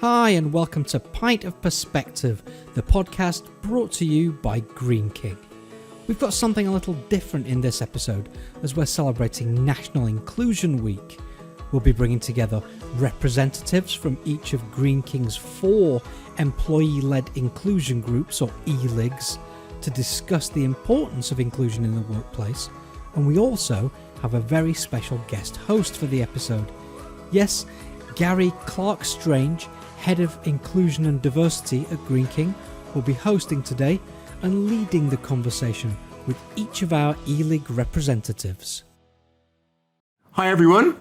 Hi and welcome to Pint of Perspective, the podcast brought to you by Green King. We've got something a little different in this episode as we're celebrating National Inclusion Week. We'll be bringing together representatives from each of Green King's 4 employee-led inclusion groups, or ELIGs, to discuss the importance of inclusion in the workplace. And we also have a very special guest host for the episode. Yes, Gary Clark-Strange, Head of Inclusion and Diversity at Green King, will be hosting today and leading the conversation with each of our ELIG representatives. Hi everyone,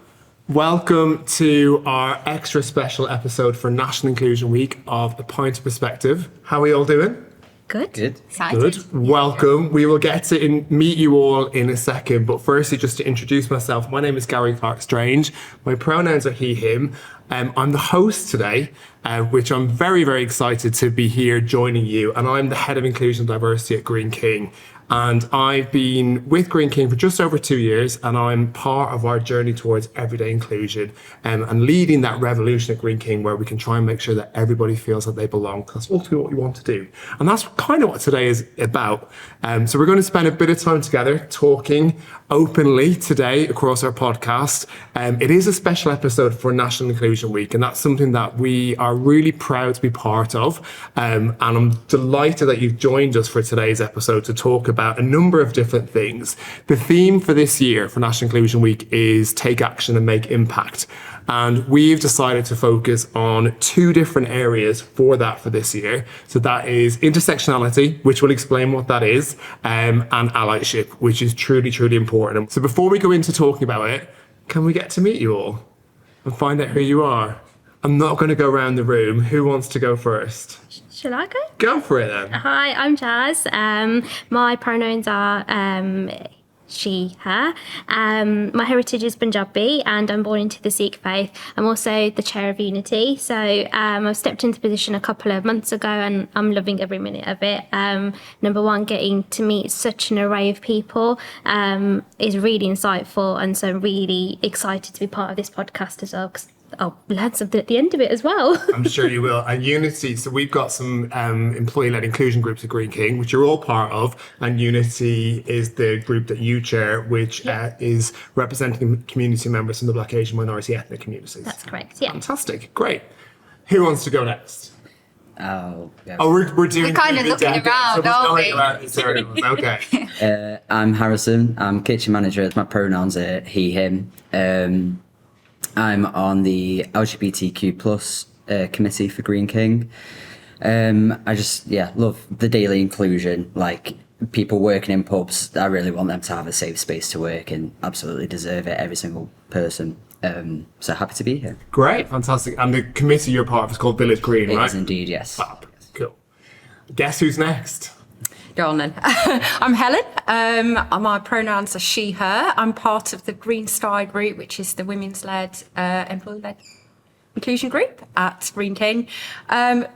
welcome to our extra special episode for National Inclusion Week of A Pint of Perspective. How are we all doing? Good. Excited. Good. Welcome. We will get to meet you all in a second, but firstly, just to introduce myself, my name is Gary Clark-Strange. My pronouns are he, him. I'm the host today, which I'm very, very excited to be here joining you, and I'm the Head of Inclusion and Diversity at Green King. And I've been with Green King for just over 2 years, and I'm part of our journey towards everyday inclusion and leading that revolution at Green King where we can try and make sure that everybody feels that they belong. That's ultimately what we want to do. And that's kind of what today is about. So we're going to spend a bit of time together talking openly today across our podcast. It is a special episode for National Inclusion Week, and that's something that we are really proud to be part of. And I'm delighted that you've joined us for today's episode to talk about a number of different things. The theme for this year for National Inclusion Week is Take Action and Make Impact. And we've decided to focus on 2 different areas for this year. So that is intersectionality, which will explain what that is, and allyship, which is truly, truly important. So before we go into talking about it, can we get to meet you all and find out who you are? I'm not going to go around the room. Who wants to go first? Shall I go? Go for it then. Hi, I'm Jazz. My pronouns are she, her. My heritage is Punjabi and I'm born into the Sikh faith. I'm also the chair of Unity. So I've stepped into position a couple of months ago and I'm loving every minute of it. Number one, getting to meet such an array of people is really insightful, and so I'm really excited to be part of this podcast as well, because I'll learn something at the end of it as well. I'm sure you will. And Unity, so we've got some employee-led inclusion groups at Green King, which you're all part of. And Unity is the group that you chair, which is representing community members from the Black, Asian, minority, ethnic communities. That's correct, yeah. Fantastic. Great. Who wants to go next? Oh, yeah. Oh, we're doing... We're kind of looking around, aren't we? Okay. I'm Harrison. I'm kitchen manager. My pronouns are he, him. I'm on the LGBTQ plus committee for Green King. I just, love the daily inclusion. Like, people working in pubs, I really want them to have a safe space to work and absolutely deserve it, every single person. So happy to be here. Great, fantastic. And the committee you're part of is called Village Green, right? It is indeed, yes. Fab. Cool. Guess who's next? Go on then. I'm Helen. My pronouns are she, her. I'm part of the Green Sky group, which is the women's-led, employee-led inclusion group at Green King.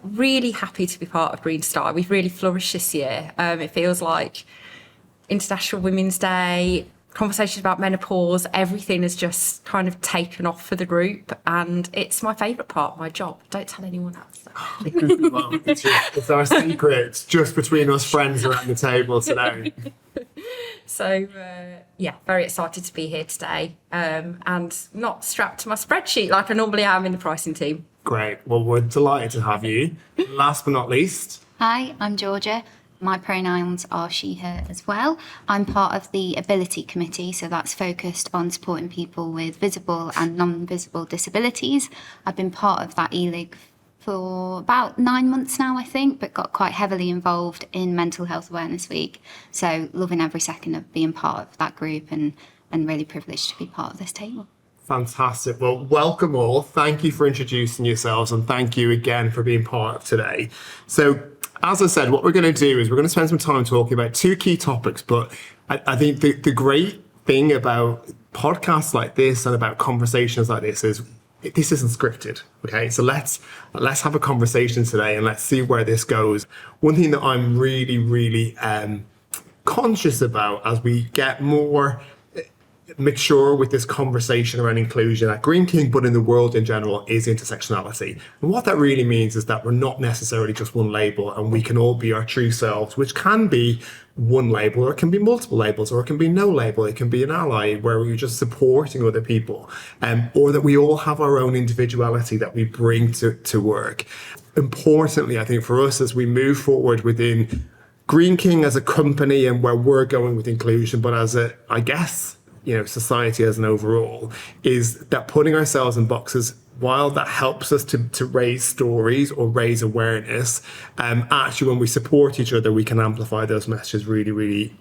Really happy to be part of Green Sky. We've really flourished this year. It feels like International Women's Day, conversations about menopause, everything has just kind of taken off for the group, and it's my favourite part of my job. Don't tell anyone else. Well, it's our secret. It's just between us friends around the table today. So, very excited to be here today, and not strapped to my spreadsheet like I normally am in the pricing team. Great. Well, we're delighted to have you. Last but not least. Hi, I'm Georgia. My pronouns are she, her as well. I'm part of the Ability Committee, so that's focused on supporting people with visible and non-visible disabilities. I've been part of that ELIG for about 9 months now, I think, but got quite heavily involved in Mental Health Awareness Week. So loving every second of being part of that group and really privileged to be part of this table. Fantastic. Well, welcome all. Thank you for introducing yourselves, and thank you again for being part of today. So, as I said, what we're going to do is we're going to spend some time talking about 2 key topics, but I think the great thing about podcasts like this and about conversations like this is this isn't scripted, okay? So let's have a conversation today and let's see where this goes. One thing that I'm really, really conscious about as we get more mature with this conversation around inclusion at Green King, but in the world in general, is intersectionality. And what that really means is that we're not necessarily just one label, and we can all be our true selves, which can be one label, or it can be multiple labels, or it can be no label. It can be an ally where we're just supporting other people, or that we all have our own individuality that we bring to work. Importantly, I think for us, as we move forward within Green King as a company and where we're going with inclusion, but as a, I guess, society as an overall, is that putting ourselves in boxes, while that helps us to raise stories or raise awareness, actually when we support each other, we can amplify those messages really, really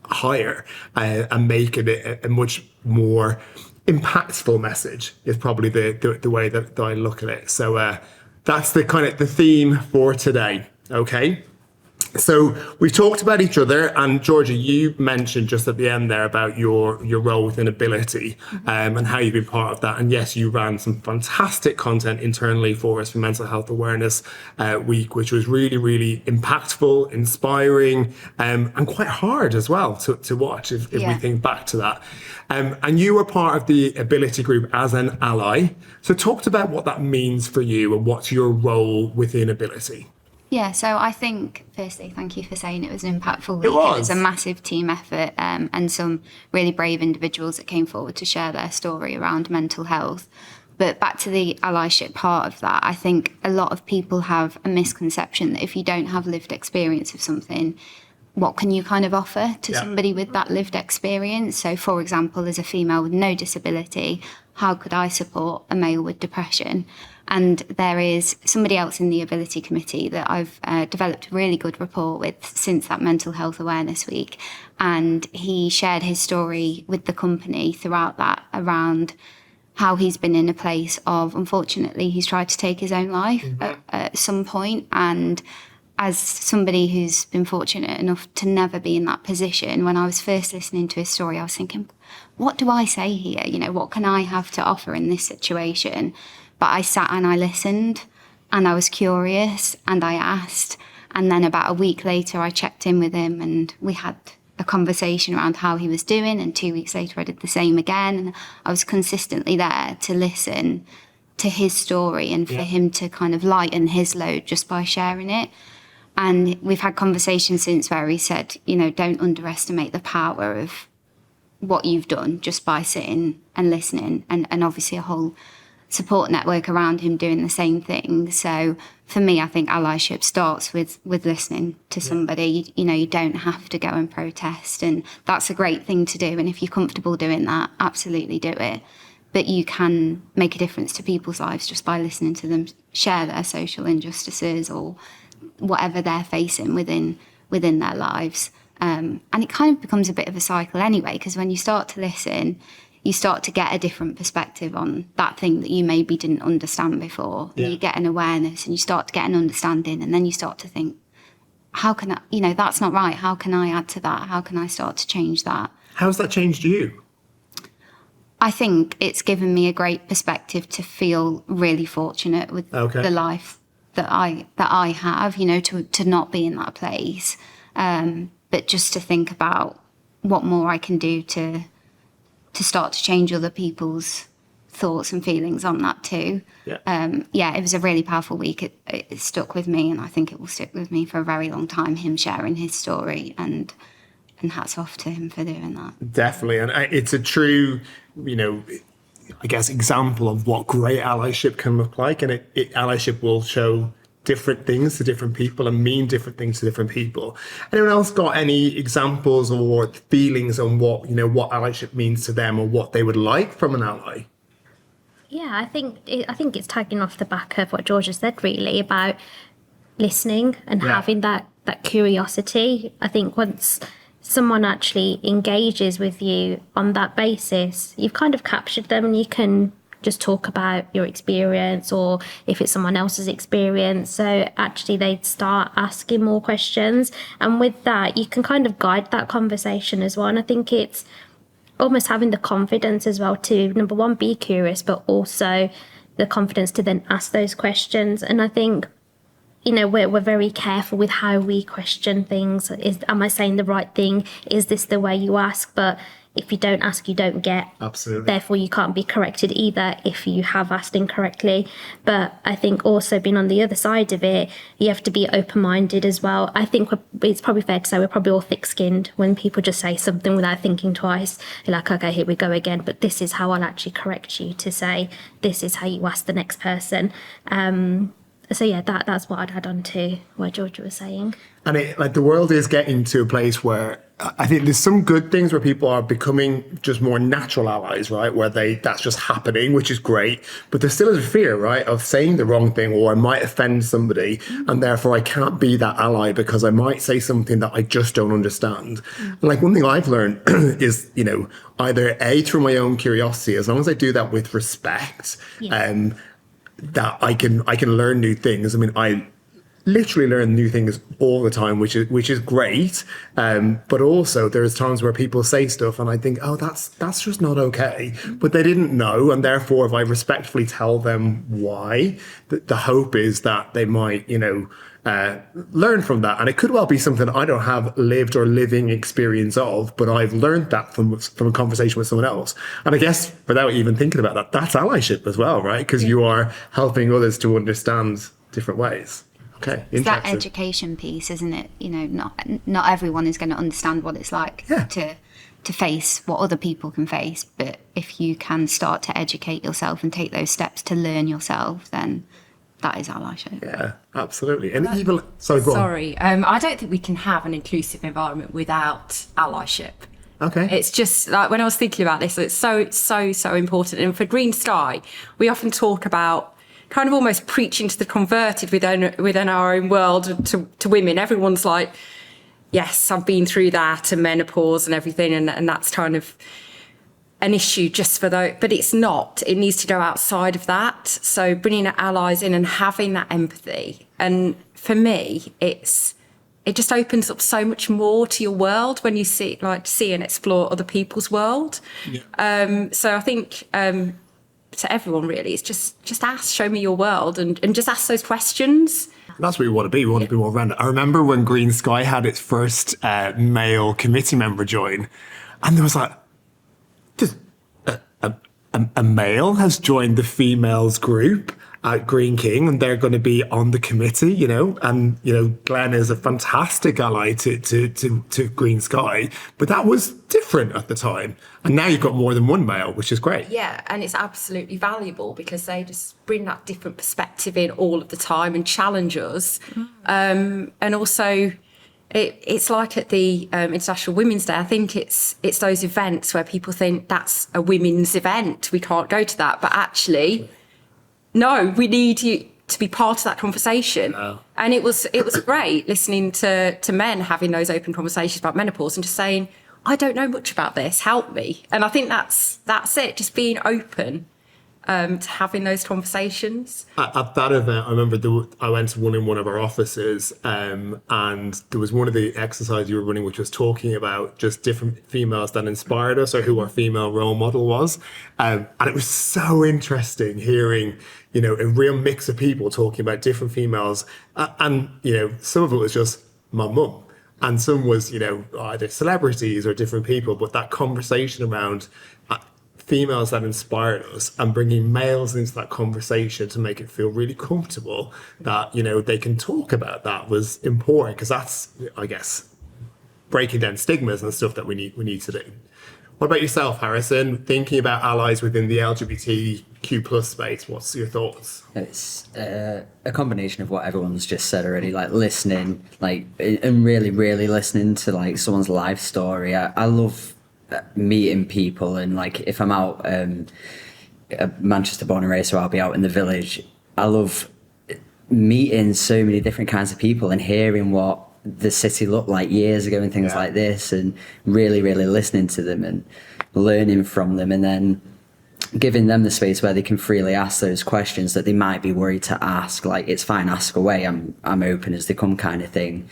higher, and make it a much more impactful message is probably the way that I look at it. So that's the kind of the theme for today. Okay. So we've talked about each other, and Georgia, you mentioned just at the end there about your role within Ability, and how you've been part of that. And yes, you ran some fantastic content internally for us for Mental Health Awareness Week, which was really, really impactful, inspiring, and quite hard as well to watch if we think back to that. And you were part of the Ability group as an ally. So talk about what that means for you and what's your role within Ability. Yeah, so I think, firstly, thank you for saying it was an impactful week. It was. It was a massive team effort, and some really brave individuals that came forward to share their story around mental health. But back to the allyship part of that, I think a lot of people have a misconception that if you don't have lived experience of something, what can you kind of offer to somebody with that lived experience? So, for example, as a female with no disability, how could I support a male with depression? And there is somebody else in the Ability Committee that I've developed a really good rapport with since that Mental Health Awareness Week. And he shared his story with the company throughout that around how he's been in a place of, unfortunately, he's tried to take his own life at some point. And as somebody who's been fortunate enough to never be in that position, when I was first listening to his story, I was thinking, what do I say here? What can I have to offer in this situation? But I sat and I listened, and I was curious, and I asked. And then about a week later, I checked in with him, and we had a conversation around how he was doing. And 2 weeks later, I did the same again. And I was consistently there to listen to his story and for him to kind of lighten his load just by sharing it. And we've had conversations since where he said, don't underestimate the power of what you've done just by sitting and listening, and obviously a whole support network around him doing the same thing. So for me, I think allyship starts with listening to somebody. You don't have to go and protest, and that's a great thing to do. And if you're comfortable doing that, absolutely do it. But you can make a difference to people's lives just by listening to them share their social injustices or whatever they're facing within their lives. And it kind of becomes a bit of a cycle anyway, because when you start to listen, you start to get a different perspective on that thing that you maybe didn't understand before. Yeah. You get an awareness and you start to get an understanding, and then you start to think, how can I, that's not right. How can I add to that? How can I start to change that? How's that changed you? I think it's given me a great perspective to feel really fortunate with the life that I have, to not be in that place. But just to think about what more I can do to start to change other people's thoughts and feelings on that too. It was a really powerful week. It stuck with me, and I think it will stick with me for a very long time, him sharing his story, and hats off to him for doing that. Definitely. And it's a true, I guess, example of what great allyship can look like. And allyship will show different things to different people and mean different things to different people. Anyone else got any examples or feelings on what allyship means to them or what they would like from an ally? Yeah, I think it's tagging off the back of what Georgia said, really, about listening and having that curiosity. I think once someone actually engages with you on that basis, you've kind of captured them, and you can just talk about your experience, or if it's someone else's experience. So actually they start asking more questions, and with that you can kind of guide that conversation as well. And I think it's almost having the confidence as well to, number one, be curious, but also the confidence to then ask those questions. And I think we're very careful with how we question things. Am I saying the right thing? Is this the way you ask? But if you don't ask, you don't get. Absolutely. Therefore, you can't be corrected either if you have asked incorrectly. But I think also being on the other side of it, you have to be open-minded as well. I think it's probably fair to say we're probably all thick-skinned when people just say something without thinking twice. You're like, okay, here we go again. But this is how I'll actually correct you, to say this is how you ask the next person. So yeah, that's what I'd add on to what Georgia was saying. And the world is getting to a place where I think there's some good things where people are becoming just more natural allies, right? Where that's just happening, which is great. But there still is a fear, right, of saying the wrong thing, or I might offend somebody, and therefore I can't be that ally because I might say something that I just don't understand. And one thing I've learned is, either A, through my own curiosity, as long as I do that with respect, that I can learn new things. I mean, I literally learn new things all the time, which is great. But also there's times where people say stuff and I think, oh, that's just not okay. But they didn't know, and therefore if I respectfully tell them why, the hope is that they might, learn from that. And it could well be something I don't have lived or living experience of, but I've learned that from a conversation with someone else. And I guess without even thinking about that, that's allyship as well, right? Because you are helping others to understand different ways. Okay, it's that education piece, isn't it? Not everyone is going to understand what it's like to face what other people can face. But if you can start to educate yourself and take those steps to learn yourself, then that is allyship. Yeah, absolutely. And even go on. I don't think we can have an inclusive environment without allyship. Okay. It's just like when I was thinking about this, it's so important. And for Green Sky, we often talk about kind of almost preaching to the converted within our own world to women. Everyone's like, yes, I've been through that and menopause and everything, and that's kind of an issue just for those, but it's not. It needs to go outside of that. So bringing allies in and having that empathy, and for me, it just opens up so much more to your world when you see and explore other people's world. Yeah. So I think to everyone really, it's just ask, show me your world, and just ask those questions. That's what we want to be. We want to be more random. I remember when Green Sky had its first male committee member join, and there was like, a male has joined the females group at Green King, and they're going to be on the committee, and Glenn is a fantastic ally to Green Sky, but that was different at the time, and now you've got more than one male, which is great. Yeah, and it's absolutely valuable because they just bring that different perspective in all of the time and challenge us. And also it's like at the International Women's Day, I think it's those events where people think that's a women's event, we can't go to that, but actually no, we need you to be part of that conversation. Oh. And it was great listening to men having those open conversations about menopause and just saying, I don't know much about this, help me. And I think that's it, just being open to having those conversations. At that event, I remember I went to one of our offices, and there was one of the exercises you were running which was talking about just different females that inspired us, or who our female role model was. And it was so interesting hearing, a real mix of people talking about different females. And, some of it was just my mum. And some was, either celebrities or different people. But that conversation around females that inspired us and bringing males into that conversation to make it feel really comfortable that, they can talk about that was important, because that's, I guess, breaking down stigmas and stuff that we need to do. What about yourself, Harrison? Thinking about allies within the LGBTQ plus space, what's your thoughts? It's a combination of what everyone's just said already, like listening, and really, really listening to someone's life story. I love meeting people, and if I'm out, Manchester born and raised, so I'll be out in the village. I love meeting so many different kinds of people and hearing what the city looked like years ago and things like this, and really, really listening to them and learning from them, and then giving them the space where they can freely ask those questions that they might be worried to ask. It's fine, ask away. I'm open as they come, kind of thing.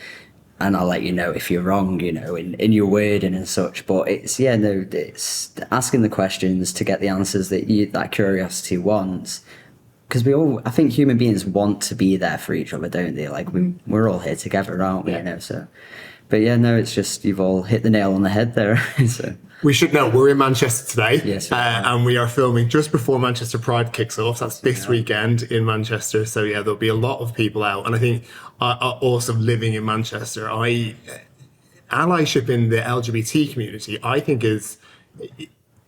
And I'll let you know if you're wrong, in your wording and such. But it's asking the questions to get the answers that that curiosity wants. because I think human beings want to be there for each other, don't they? Like we're all here together, aren't we? Yeah. You know, so. But yeah, no, it's just you've all hit the nail on the head there. So. We should know we're in Manchester today, Yes, and we are filming just before Manchester Pride kicks off. That's this weekend in Manchester. So yeah, there'll be a lot of people out, and I think also living in Manchester, allyship in the LGBT community, I think is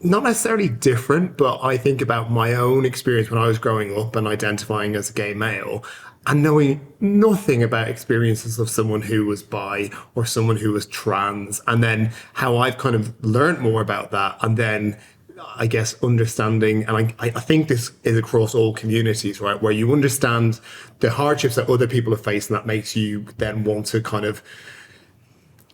not necessarily different, but I think about my own experience when I was growing up and identifying as a gay male and knowing nothing about experiences of someone who was bi or someone who was trans, and then how I've kind of learned more about that, and then I guess understanding, and I think this is across all communities, right, where you understand the hardships that other people have faced, and that makes you then want to kind of,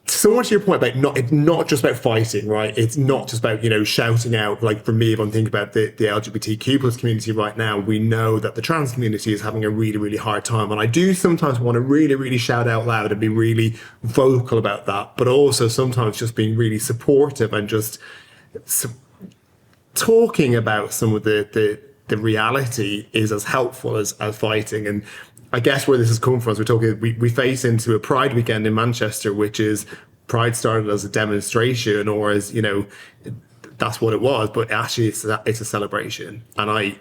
somewhat to your point about it's not just about fighting, right? It's not just about, shouting out. Like for me, if I'm thinking about the LGBTQ plus community right now, we know that the trans community is having a really, really hard time. And I do sometimes want to really, really shout out loud and be really vocal about that, but also sometimes just being really supportive and just talking about some of the reality is as helpful as fighting. And I guess where this has come from is we face into a Pride weekend in Manchester, which is Pride started as a demonstration or as, that's what it was, but actually it's a celebration. And I,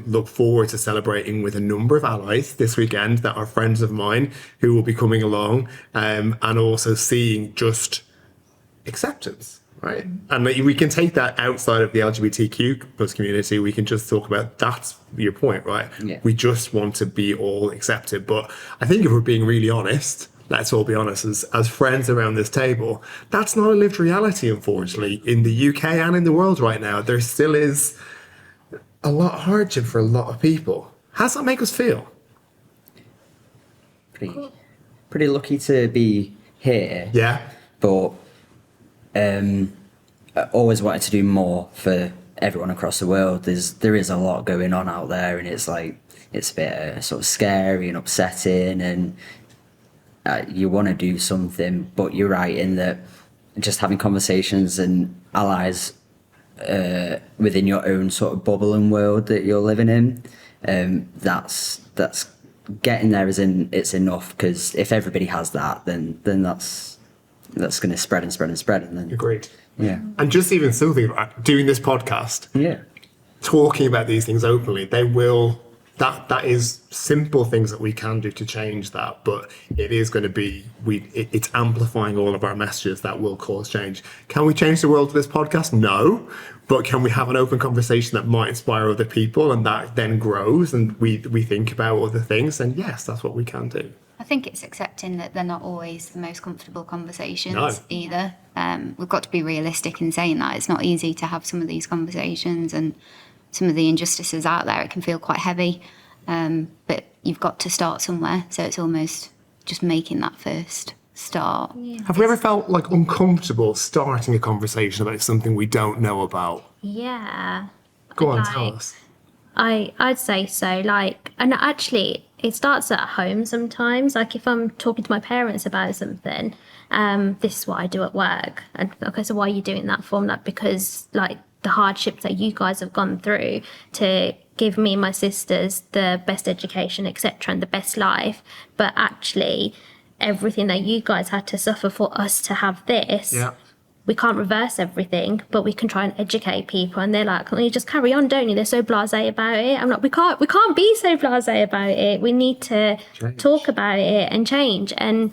look forward to celebrating with a number of allies this weekend that are friends of mine who will be coming along, and also seeing just acceptance. Right. And we can take that outside of the LGBTQ plus community. We can just talk about, that's your point, right? Yeah. We just want to be all accepted. But I think if we're being really honest, let's all be honest, as friends around this table, that's not a lived reality, unfortunately. In the UK and in the world right now, there still is a lot of hardship for a lot of people. How does that make us feel? Pretty lucky to be here. Yeah. But I always wanted to do more for everyone across the world. There is a lot going on out there, and it's a bit sort of scary and upsetting, and you want to do something. But you're right in that just having conversations and allies within your own sort of bubble and world that you're living in, that's getting there it's enough, because if everybody has that, then that's going to spread and spread and spread. And then Agreed. Yeah. And just even something about doing this podcast, talking about these things openly, that is simple things that we can do to change that, but it is going to be, it's amplifying all of our messages that will cause change. Can we change the world with this podcast? No. But can we have an open conversation that might inspire other people, and that then grows and we think about other things? And yes, that's what we can do. I think it's accepting that they're not always the most comfortable conversations either. We've got to be realistic in saying that. It's not easy to have some of these conversations, and some of the injustices out there, it can feel quite heavy. But you've got to start somewhere. So it's almost just making that first start. Yeah. Have we ever felt like uncomfortable starting a conversation about something we don't know about? Yeah. Go on, tell us. I'd say so. And actually, it starts at home sometimes. Like if I'm talking to my parents about something, this is what I do at work. And okay, so why are you doing that for? I'm like, because the hardships that you guys have gone through to give me and my sisters the best education, etc., and the best life. But actually, everything that you guys had to suffer for us to have this. Yeah. We can't reverse everything, but we can try and educate people. And they're like, well, you just carry on, don't you? They're so blasé about it. I'm like, we can't be so blasé about it. We need to talk about it and change. And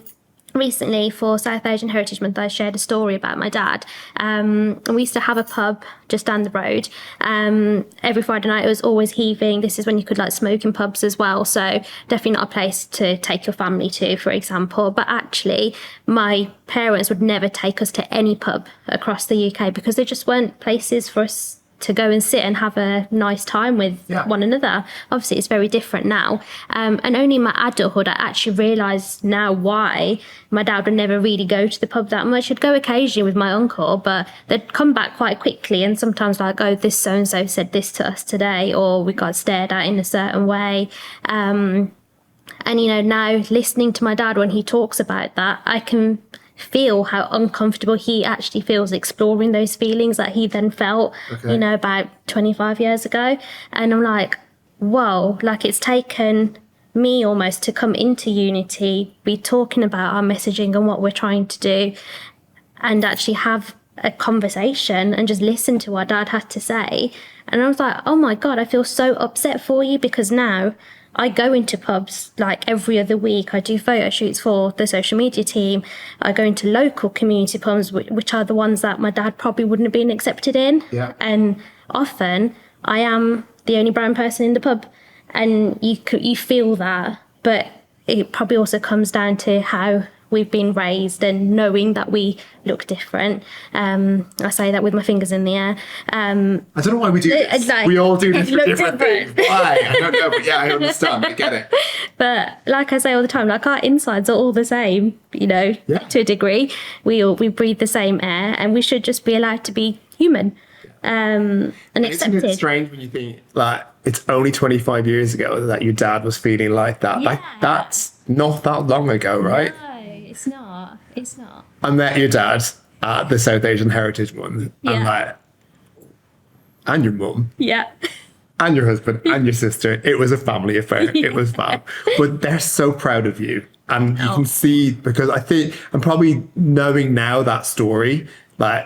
recently for South Asian Heritage Month, I shared a story about my dad. And we used to have a pub just down the road. Every Friday night it was always heaving. This is when you could smoke in pubs as well. So definitely not a place to take your family to, for example. But actually, my parents would never take us to any pub across the UK because there just weren't places for us to go and sit and have a nice time with one another. Obviously, it's very different now. And only in my adulthood, I actually realised now why my dad would never really go to the pub that much. He'd go occasionally with my uncle, but they'd come back quite quickly and sometimes oh, this so-and-so said this to us today, or we got stared at in a certain way. And, now listening to my dad when he talks about that, I can feel how uncomfortable he actually feels exploring those feelings that he then felt, about 25 years ago. And I'm like, whoa, like it's taken me almost to come into Unity, be talking about our messaging and what we're trying to do, and actually have a conversation and just listen to what Dad had to say. And I was like, oh my God, I feel so upset for you, because now I go into pubs like every other week. I do photo shoots for the social media team. I go into local community pubs, which are the ones that my dad probably wouldn't have been accepted in. Yeah. And often I am the only brown person in the pub, and you feel that. But it probably also comes down to how we've been raised and knowing that we look different. I say that with my fingers in the air. I don't know why we do this. Like, we all do this for look different things. Why? I don't know, but yeah, I understand. I get it. But like I say all the time, like our insides are all the same, you know, Yeah. to a degree. We breathe the same air, and we should just be allowed to be human and Isn't accepted. it strange when you think, like, it's only 25 years ago that your dad was feeling like that? Like, Yeah. that's not that long ago, right? No, it's not. It's not. I met your dad at the South Asian Heritage one, and Yeah. like, and your mum, Yeah. and your husband, and your sister. It was a family affair. It was fab. But they're so proud of you, and you can see, because I think, and probably knowing now that story, like,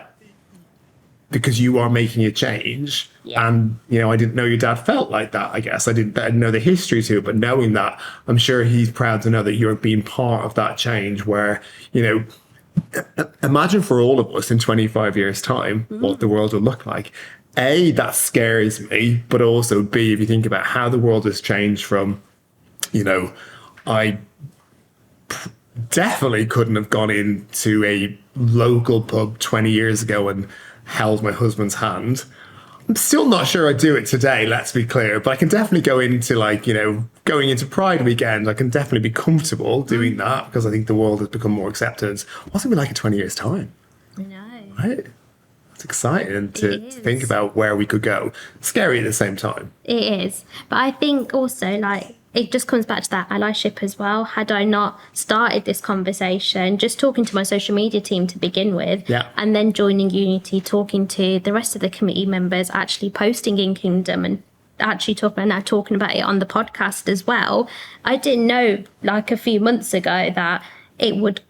because you are making a change. Yeah. And, you know, I didn't know your dad felt like that, I guess. I didn't know the history to it, but knowing that, I'm sure he's proud to know that you're being part of that change where, you know, imagine for all of us in 25 years' time what the world will look like. A, that scares me, but also B, if you think about how the world has changed from, you know, I definitely couldn't have gone into a local pub 20 years ago and held my husband's hand. I'm still not sure I'd do it today, let's be clear, but I can definitely go into, like, you know, going into Pride weekend, I can definitely be comfortable doing that because I think the world has become more acceptance. What's it be like in 20 years' time? I know. Right? It's exciting to It is. think about where we could go. Scary at the same time. It is. But I think also, like, it just comes back to that allyship as well. Had I not started this conversation, just talking to my social media team to begin with, Yeah. and then joining Unity, talking to the rest of the committee members, actually posting in Kingdom and actually talking about it on the podcast as well. I didn't know, like, a few months ago that it would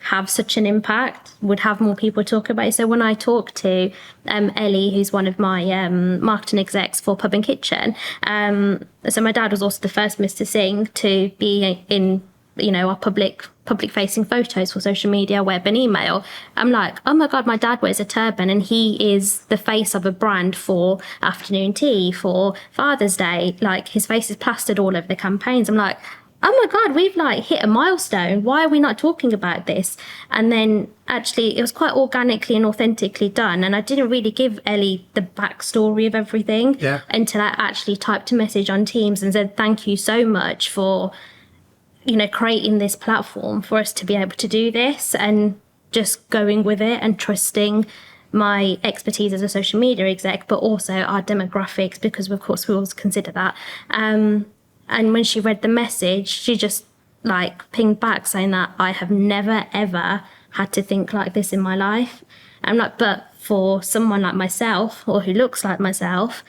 have such an impact, would have more people talk about it. So when I talk to Ellie, who's one of my marketing execs for Pub and Kitchen, so my dad was also the first Mr. Singh to be in, you know, our public facing photos for social media, web and email. I'm like, oh my God, my dad wears a turban and he is the face of a brand for afternoon tea, for Father's Day. Like, his face is plastered all over the campaigns. I'm like, oh my God, we've like hit a milestone. Why are we not talking about this? And then actually it was quite organically and authentically done. And I didn't really give Ellie the backstory of everything until I actually typed a message on Teams and said, thank you so much for, you know, creating this platform for us to be able to do this, and just going with it and trusting my expertise as a social media exec, but also our demographics, because of course we always consider that. And when she read the message, she just like pinged back saying that I have never, ever had to think like this in my life. I'm like, but for someone like myself, or who looks like myself,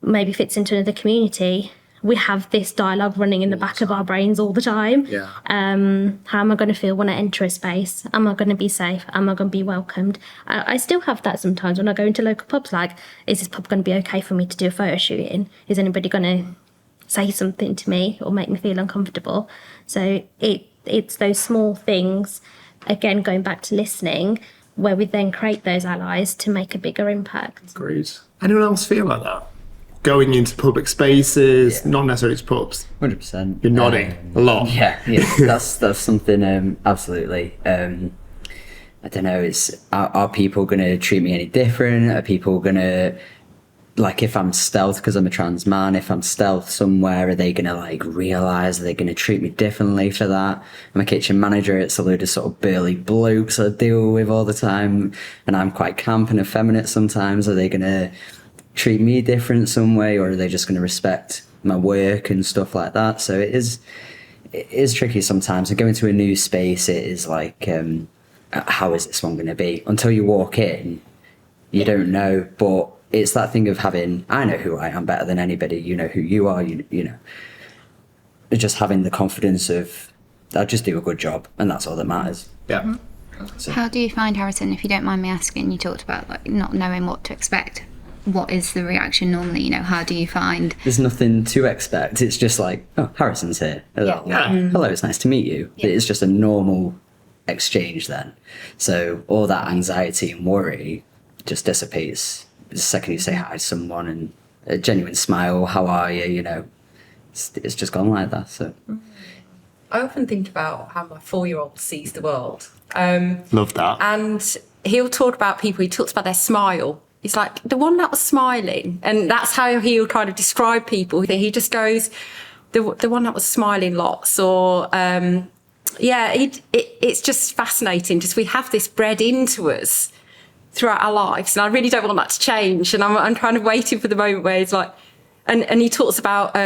maybe fits into another community, we have this dialogue running in the back of our brains all the time. Yeah. How am I going to feel when I enter a space? Am I going to be safe? Am I going to be welcomed? I still have that sometimes when I go into local pubs, like, is this pub going to be okay for me to do a photo shoot in? Is anybody going to say something to me or make me feel uncomfortable? So it's those small things, again, going back to listening, where we then create those allies to make a bigger impact. Great. Anyone else feel like that? Going into public spaces, not necessarily to pubs. 100%. You're nodding a lot. Yeah, that's something, absolutely. I don't know, are people going to treat me any different? Are people going to, like, if I'm stealth because I'm a trans man, if I'm stealth somewhere, are they going to, like, realise? Are they going to treat me differently for that? I'm a kitchen manager, it's a load of sort of burly blokes I deal with all the time, and I'm quite camp and effeminate sometimes. Are they going to treat me different some way, or are they just going to respect my work and stuff like that? So it is tricky sometimes. And going to a new space, it is like, how is this one going to be? Until you walk in, you don't know. But it's that thing of having, I know who I am better than anybody, you know who you are, you know, just having the confidence of, I'll just do a good job, and that's all that matters. Yeah. So, How do you find, Harrison, if you don't mind me asking, you talked about like not knowing what to expect. What is the reaction normally? You know, how do you find? there's nothing to expect. It's just like, oh, Harrison's here. Yeah. Hello, it's nice to meet you. Yeah. It's just a normal exchange then. So all that anxiety and worry just dissipates the second you say hi to someone, and a genuine smile, how are you, you know, it's just gone like that. So I often think about how my 4-year-old sees the world. Love that. And he'll talk about people, he talks about their smile. He's like, the one that was smiling. And that's how he'll kind of describe people. He just goes, the one that was smiling lots. Or, it's just fascinating. Just we have this bred into us throughout our lives. And I really don't want that to change. And I'm kind of waiting for the moment where he's like, and he talks about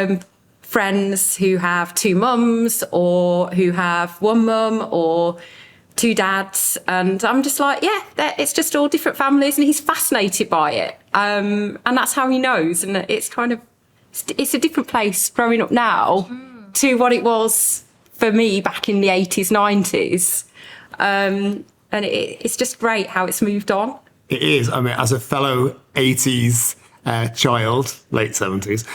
friends who have 2 mums, or who have 1 mum, or 2 dads, and I'm just like, it's just all different families, and he's fascinated by it, and that's how he knows. And it's kind of, it's a different place growing up now to what it was for me back in the 80s, 90s, and it's just great how it's moved on. It is. I mean, as a fellow 80s child, late 70s,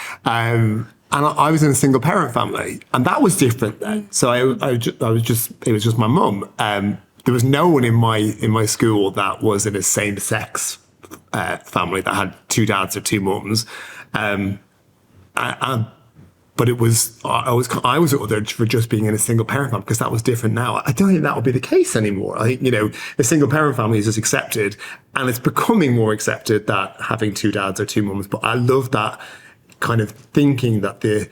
and I was in a single parent family, and that was different then. So it was just my mum. There was no one in my school that was in a same sex family that had 2 dads or 2 mums. But it was, I was othered for just being in a single parent family, because that was different now. I don't think that would be the case anymore. I think, you know, the single parent family is just accepted, and it's becoming more accepted that having 2 dads or 2 mums. But I love that kind of thinking that the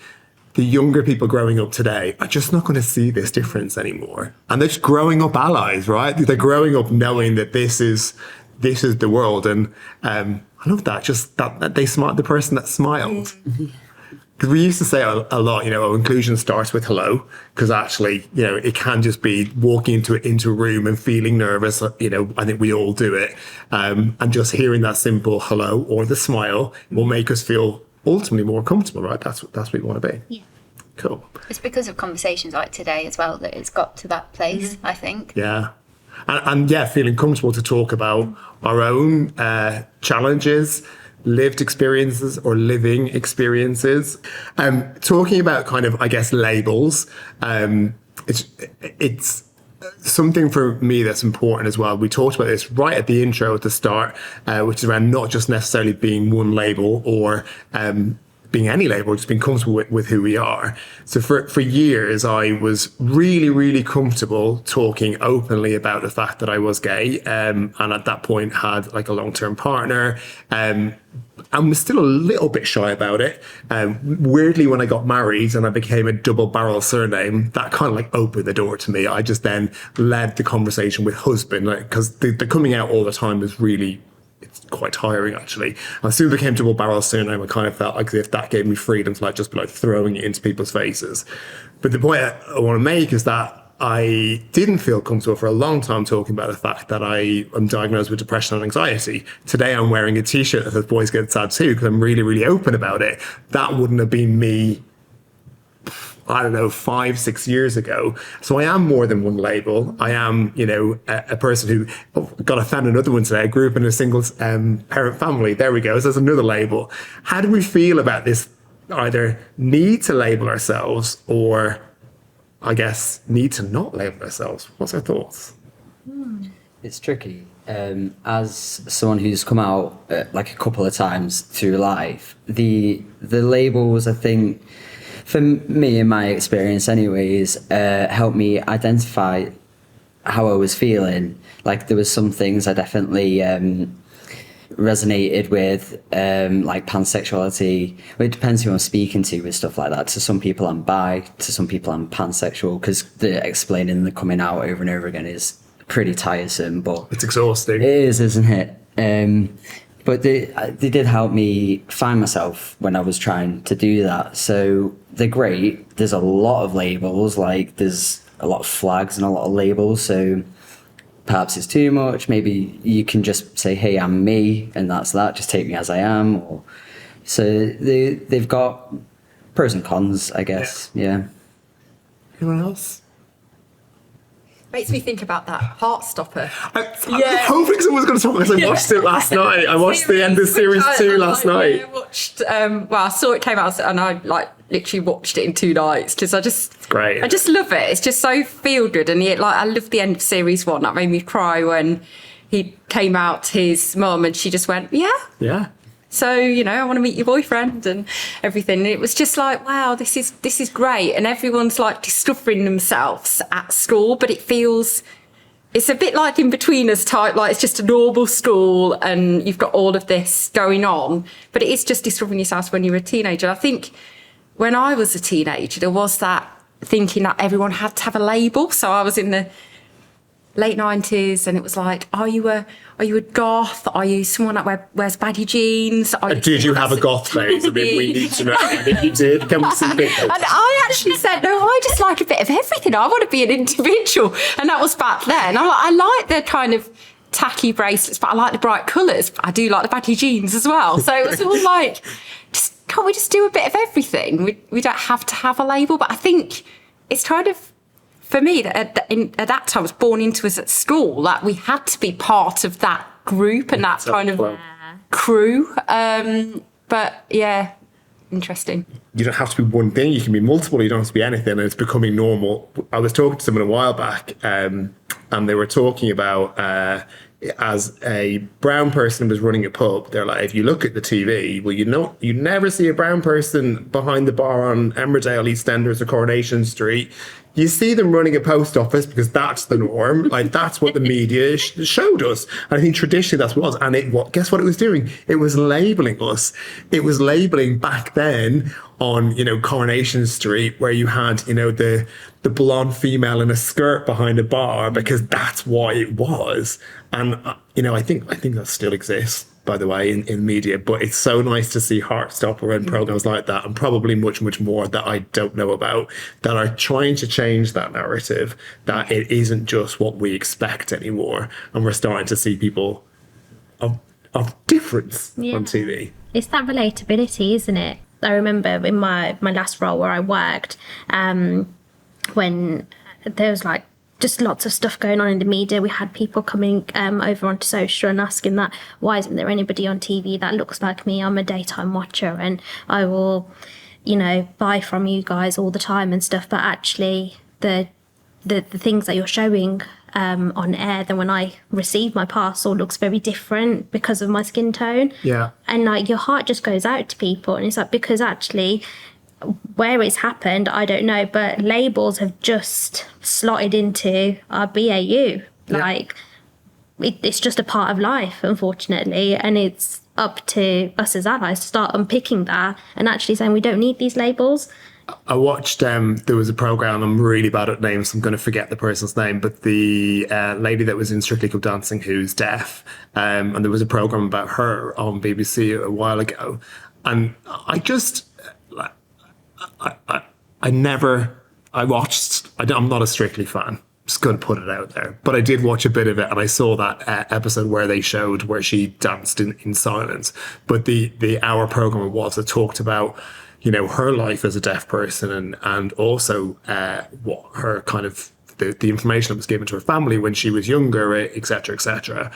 younger people growing up today are just not going to see this difference anymore. And they're just growing up allies, right? They're growing up knowing that this is the world. And I love that, just that they smiled, the person that smiled. Because we used to say a lot, you know, inclusion starts with hello, because actually, you know, it can just be walking into a room and feeling nervous. You know, I think we all do it. And just hearing that simple hello or the smile will make us feel ultimately more comfortable, right? That's what we want to be. Yeah. Cool. It's because of conversations like today as well that it's got to that place, I think. Yeah. And feeling comfortable to talk about our own challenges, lived experiences or living experiences. Talking about kind of, I guess, labels. It's something for me that's important as well. We talked about this right at the intro at the start, which is around not just necessarily being one label or being any label, just being comfortable with who we are. So for years, I was really, really comfortable talking openly about the fact that I was gay, and at that point had like a long-term partner, and was still a little bit shy about it. Weirdly, when I got married and I became a double-barrel surname, that kind of like opened the door to me. I just then led the conversation with husband, because the coming out all the time was really, it's quite tiring actually. As soon as I became double-barrel surname, I kind of felt like as if that gave me freedom to like just be like throwing it into people's faces. But the point I want to make is that I didn't feel comfortable for a long time talking about the fact that I am diagnosed with depression and anxiety. Today I'm wearing a t-shirt that says boys get sad too, because I'm really, really open about it. That wouldn't have been me, I don't know, 5-6 years ago. So I am more than one label. I am, you know, a person who, I found another one today. I grew up in a single parent family. There we go. So there's another label. How do we feel about this either need to label ourselves or, I guess, need to not label ourselves? What's our thoughts? it's tricky. As someone who's come out like a couple of times through life, the labels, I think, for me, in my experience anyways, helped me identify how I was feeling. Like there was some things I definitely resonated with, like pansexuality. Well, it depends who I'm speaking to with stuff like that. To some people I'm bi, to some people I'm pansexual, because the explaining the coming out over and over again is pretty tiresome, but it's exhausting. It is, isn't it? But they did help me find myself when I was trying to do that. So they're great. There's a lot of labels, like there's a lot of flags and a lot of labels. So perhaps it's too much. Maybe you can just say, hey, I'm me, and that's that. Just take me as I am. Or so they've got pros and cons, I guess. Yeah. Anyone else? Makes me think about that Heartstopper. I'm hoping someone's going to talk because I watched it last night. I watched the end of series 2 last night. I watched. I saw it came out, and I literally watched it in 2 nights because It's great. I just love it. It's just so feel good, and I love the end of series 1. That made me cry when he came out to his mum, and she just went, Yeah. So, I want to meet your boyfriend and everything. And it was just like, wow, this is great. And everyone's like discovering themselves at school, but it's a bit like In Between Us type, like it's just a normal school and you've got all of this going on, but it is just discovering yourself when you're a teenager. I think when I was a teenager, there was that thinking that everyone had to have a label. So I was in the late 90s and it was like, are you a goth? Are you someone that wears baggy jeans? Did you have a goth phase? I mean, we need to know if you did. Can we see pictures? And I actually said, no, I just like a bit of everything. I want to be an individual. And that was back then. I like the kind of tacky bracelets, but I like the bright colours. I do like the baggy jeans as well. So it was all like, can't we just do a bit of everything? We don't have to have a label. But I think it's kind of, for me, at that time, I was born into us at school, that we had to be part of that group and that kind of crew. But yeah, interesting. You don't have to be one thing. You can be multiple. You don't have to be anything. And it's becoming normal. I was talking to someone a while back and they were talking about as a brown person was running a pub, they're like, if you look at the TV, well, you never see a brown person behind the bar on Emmerdale, EastEnders or Coronation Street. You see them running a post office because that's the norm. Like, that's what the media showed us. And I think traditionally that's what it was. And guess what it was doing? It was labeling us. It was labeling back then on, Coronation Street, where you had, the blonde female in a skirt behind a bar, because that's what it was. And, I think that still exists, by the way, in media. But it's so nice to see Heartstopper and programs like that, and probably much, much more that I don't know about, that are trying to change that narrative, that it isn't just what we expect anymore. And we're starting to see people of difference on TV. It's that relatability, isn't it? I remember in my last role where I worked, when there was like just lots of stuff going on in the media. We had people coming over onto social and asking that, why isn't there anybody on TV that looks like me? I'm a daytime watcher and I will, buy from you guys all the time and stuff. But actually the things that you're showing on air, then when I receive my parcel, looks very different because of my skin tone. Yeah. And like your heart just goes out to people. And it's like, because actually where it's happened, I don't know, but labels have just slotted into our BAU. Like, it's just a part of life, unfortunately, and it's up to us as allies to start unpicking that and actually saying we don't need these labels. I watched, there was a programme, I'm really bad at names, so I'm going to forget the person's name, but the lady that was in Strictly Come Dancing who's deaf, and there was a programme about her on BBC a while ago, and I'm not a Strictly fan. Just going to put it out there. But I did watch a bit of it and I saw that episode where they showed where she danced in silence. But the hour programme was that talked about, her life as a deaf person and also what her kind of the information that was given to her family when she was younger, et cetera, et cetera.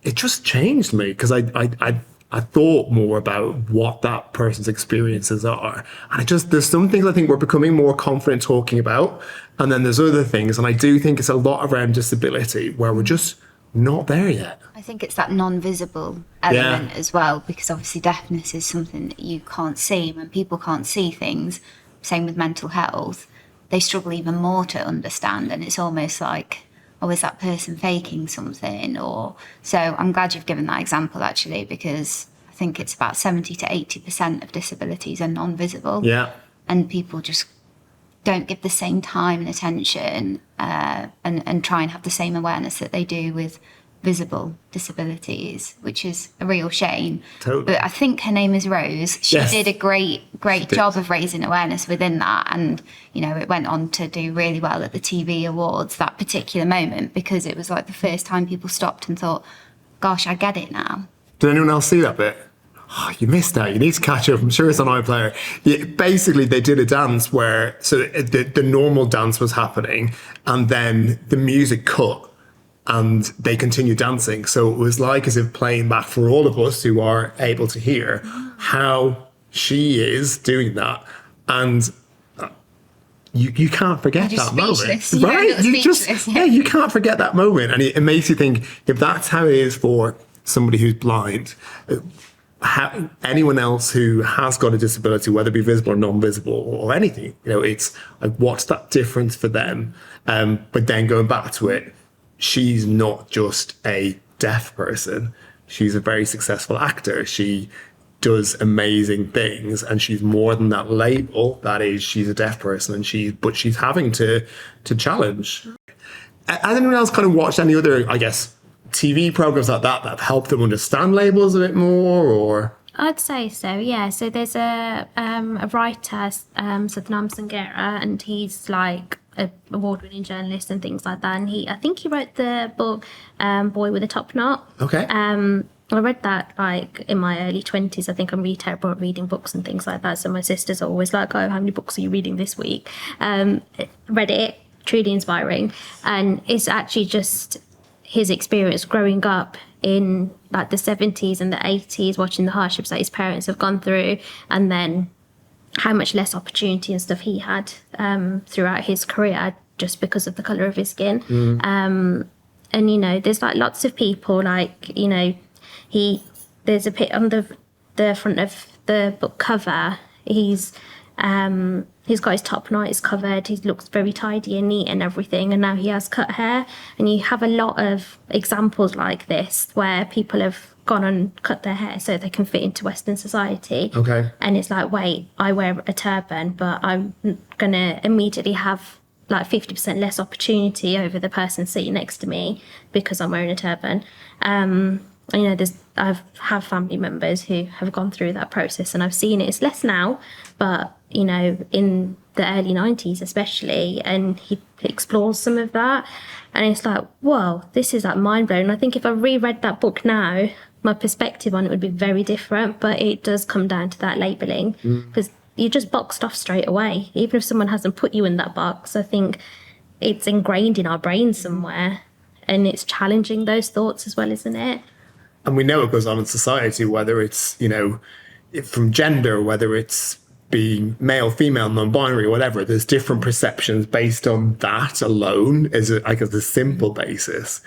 It just changed me because I thought more about what that person's experiences are. And there's some things I think we're becoming more confident talking about. And then there's other things. And I do think it's a lot around disability where we're just not there yet. I think it's that non-visible element as well, because obviously deafness is something that you can't see. When people can't see things, same with mental health, they struggle even more to understand. And it's almost like, oh, is that person faking something? So I'm glad you've given that example, actually, because I think it's about 70 to 80% of disabilities are non-visible. Yeah. And people just don't give the same time and attention and try and have the same awareness that they do with visible disabilities, which is a real shame. Totally. But I think her name is Rose. She Yes. did a great job of raising awareness within that. And, you know, it went on to do really well at the TV Awards that particular moment, because it was like the first time people stopped and thought, gosh, I get it now. Did anyone else see that bit? Oh, you missed out. You need to catch up. I'm sure it's on iPlayer. Yeah, basically, they did a dance where the normal dance was happening, and then the music cut, and they continued dancing. So it was like as if playing back for all of us who are able to hear how she is doing that, and you can't forget that moment, right? You can't forget that moment, and it makes you think, if that's how it is for somebody who's blind, how anyone else who has got a disability, whether it be visible or non-visible or anything, you know, it's like, what's that difference for them? But then going back to it, she's not just a deaf person. She's a very successful actor. She does amazing things, and she's more than that label. That is, she's a deaf person, and she's having to challenge. Has anyone else kind of watched any other, I guess, TV programs like that have helped them understand labels a bit more, or? I'd say so, yeah. So there's a writer, Satnam Sanghera, and he's like an award-winning journalist and things like that. And I think he wrote the book Boy with a Top Knot. Okay. I read that like in my early 20s. I think I'm really terrible at reading books and things like that. So my sisters are always like, oh, how many books are you reading this week? Read it, truly inspiring. And it's actually just his experience growing up in like the 70s and the 80s, watching the hardships that his parents have gone through, and then how much less opportunity and stuff he had throughout his career just because of the colour of his skin. And, you know, there's like lots of people, like, you know, there's a bit on the front of the book cover, he's got his top knot is covered, he looks very tidy and neat and everything, and now he has cut hair. And you have a lot of examples like this where people have gone and cut their hair so they can fit into Western society. Okay. And it's like, wait, I wear a turban, but I'm gonna immediately have like 50% less opportunity over the person sitting next to me because I'm wearing a turban. You know, I have family members who have gone through that process, and I've seen it. It's less now, but, you know, in the early 90s especially, and he explores some of that, and it's like, whoa, this is like mind-blowing. I think if I reread that book now, my perspective on it would be very different, but it does come down to that labelling, because you're just boxed off straight away. Even if someone hasn't put you in that box, I think it's ingrained in our brains somewhere, and it's challenging those thoughts as well, isn't it? And we know it goes on in society, whether it's, you know, from gender, whether it's being male, female, non-binary, whatever. There's different perceptions based on that alone as a simple basis.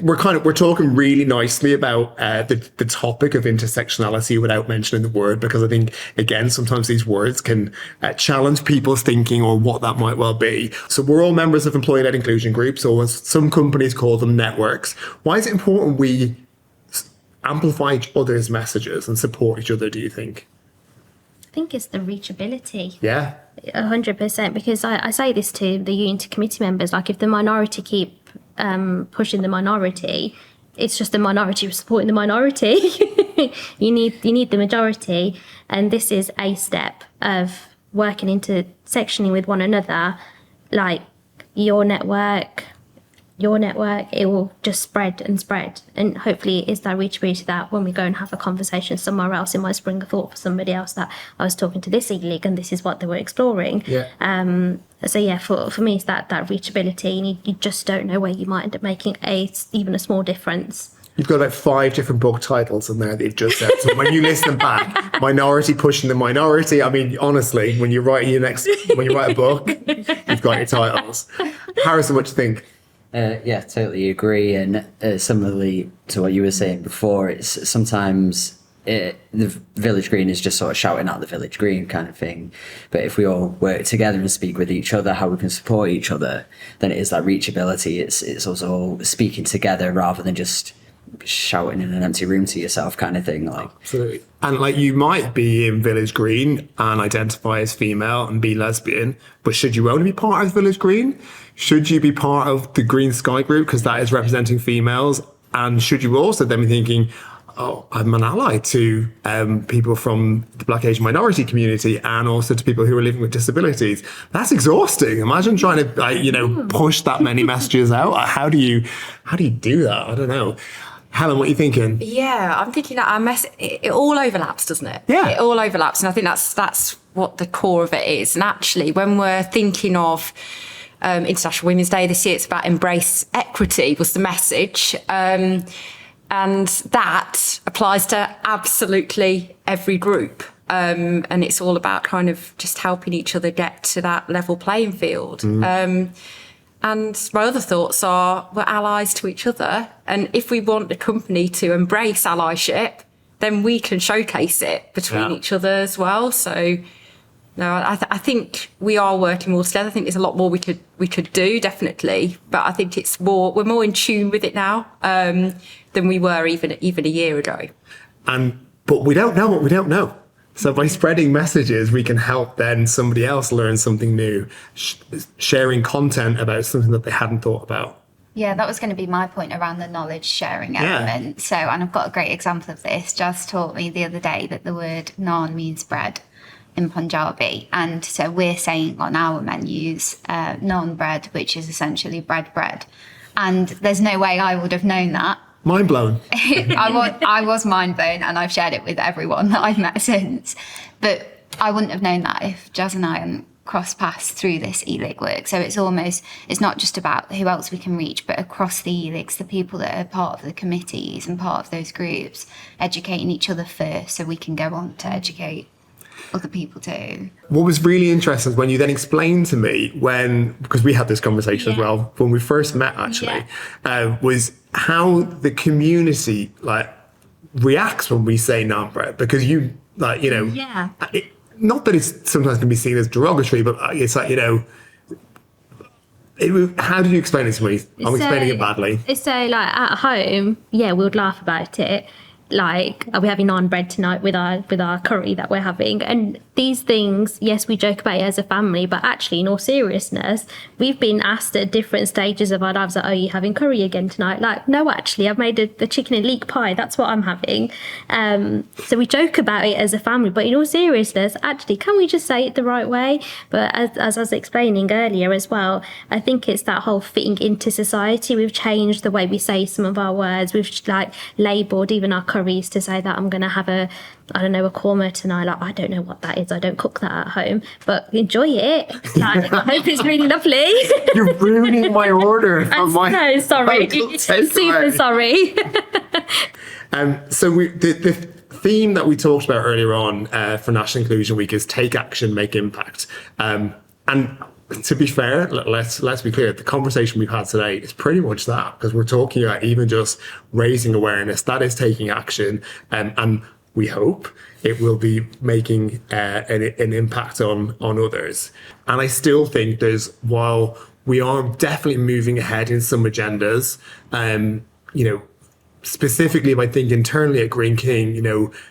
We're talking really nicely about the topic of intersectionality without mentioning the word, because I think, again, sometimes these words can challenge people's thinking or what that might well be. So we're all members of employee-led inclusion groups, or as some companies call them, networks. Why is it important we amplify each other's messages and support each other, do you think? I think it's the reachability. Yeah. 100%, because I say this to the Unity committee members, like, if the minority keep pushing the minority, it's just the minority supporting the minority. you need the majority, and this is a step of working intersectionally with one another. Like, your network, it will just spread and spread, and hopefully it's that reachability that when we go and have a conversation somewhere else, it might spring a thought for somebody else that I was talking to this e-league and this is what they were exploring. So yeah, for me it's that reachability, and you just don't know where you might end up making even a small difference. You've got about 5 different book titles in there that you've just said. So when you list them back, minority pushing the minority. I mean, honestly, when you write a book, you've got your titles. Harrison, what do you think? Yeah, totally agree. And similarly to what you were saying before, it's sometimes the village green is just sort of shouting out the village green kind of thing. But if we all work together and speak with each other, how we can support each other, then it is that reachability. It's also speaking together rather than just shouting in an empty room to yourself kind of thing. Like, Absolutely. And like you might be in Village Green and identify as female and be lesbian, but should you only be part of Village Green? Should you be part of the Green Sky group because that is representing females? And should you also then be thinking, oh, I'm an ally to people from the Black Asian minority community and also to people who are living with disabilities? That's exhausting. Imagine trying to, push that many messages out. How do you do that? I don't know. Helen, what are you thinking? Yeah, I'm thinking that it all overlaps, doesn't it? Yeah. It all overlaps. And I think that's what the core of it is. And actually, when we're thinking of International Women's Day this year, it's about embrace equity was the message. And that applies to absolutely every group. And it's all about kind of just helping each other get to that level playing field. And my other thoughts are we're allies to each other. And if we want the company to embrace allyship, then we can showcase it between each other as well. So, no, I think we are working all together. I think there's a lot more we could do, definitely. But I think we're more in tune with it now than we were even a year ago. But we don't know what we don't know. So by spreading messages, we can help then somebody else learn something new, sharing content about something that they hadn't thought about. Yeah, that was going to be my point around the knowledge sharing element. So, and I've got a great example of this. Jazz taught me the other day that the word naan means bread in Punjabi. And so we're saying on our menus, naan bread, which is essentially bread. And there's no way I would have known that. Mind blown. I was mind blown, and I've shared it with everyone that I've met since. But I wouldn't have known that if Jazz and I hadn't crossed paths through this e-lig work. So it's not just about who else we can reach, but across the e-ligs, the people that are part of the committees and part of those groups, educating each other first so we can go on to educate other people too. What was really interesting is when you then explained to me because we had this conversation as well when we first met actually, was how the community reacts when we say naan bread, because not that it's sometimes can be seen as derogatory, but it's like, how do you explain it to me? I'm explaining it badly. So at home, we would laugh about it. Like, are we having naan bread tonight with our curry that we're having? And these things, yes, we joke about it as a family, but actually, in all seriousness, we've been asked at different stages of our lives, like, are you having curry again tonight? Like, no, actually, I've made the chicken and leek pie. That's what I'm having. So we joke about it as a family, but in all seriousness, actually, can we just say it the right way? But as I was explaining earlier as well, I think it's that whole fitting into society. We've changed the way we say some of our words. We've labelled even our curries to say that I'm going to have a korma tonight. Like, I don't know what that is. I don't cook that at home, but enjoy it. I hope it's really lovely. You're ruining my order. No, sorry. Super sorry. So the theme that we talked about earlier on for National Inclusion Week is take action, make impact. And to be fair, let's be clear, the conversation we've had today is pretty much that, because we're talking about even just raising awareness. That is taking action, and we hope it will be making an impact on others. And I still think while we are definitely moving ahead in some agendas, specifically if I think internally at Green King,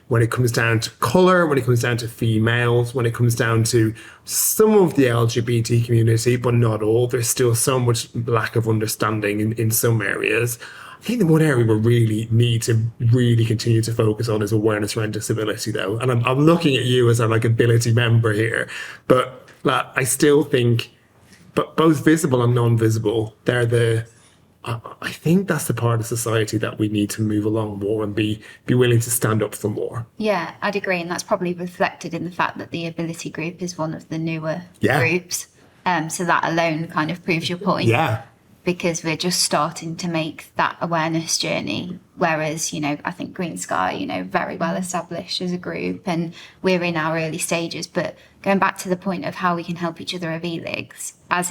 when it comes down to colour, when it comes down to females, when it comes down to some of the LGBT community, but not all, there's still so much lack of understanding in some areas. I think the one area we really need to really continue to focus on is awareness around disability, though. And I'm looking at you as a ability member here, but I still think, but both visible and non-visible, I think that's the part of society that we need to move along more and be willing to stand up for more. Yeah, I'd agree. And that's probably reflected in the fact that the ability group is one of the newer groups. So that alone kind of proves your point. Yeah. Because we're just starting to make that awareness journey. Whereas, I think Green Sky, very well established as a group, and we're in our early stages. But going back to the point of how we can help each other as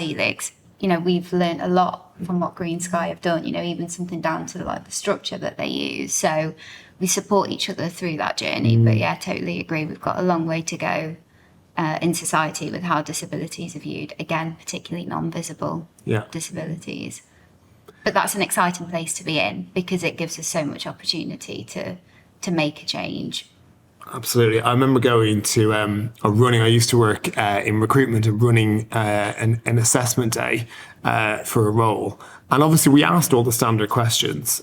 e-ligs, we've learned a lot from what Green Sky have done, even something down to the structure that they use. So we support each other through that journey. But yeah, totally agree. We've got a long way to go in society with how disabilities are viewed. Again, particularly non-visible disabilities. But that's an exciting place to be in because it gives us so much opportunity to make a change. Absolutely. I remember going to I used to work in recruitment and running an assessment day for a role. And obviously we asked all the standard questions,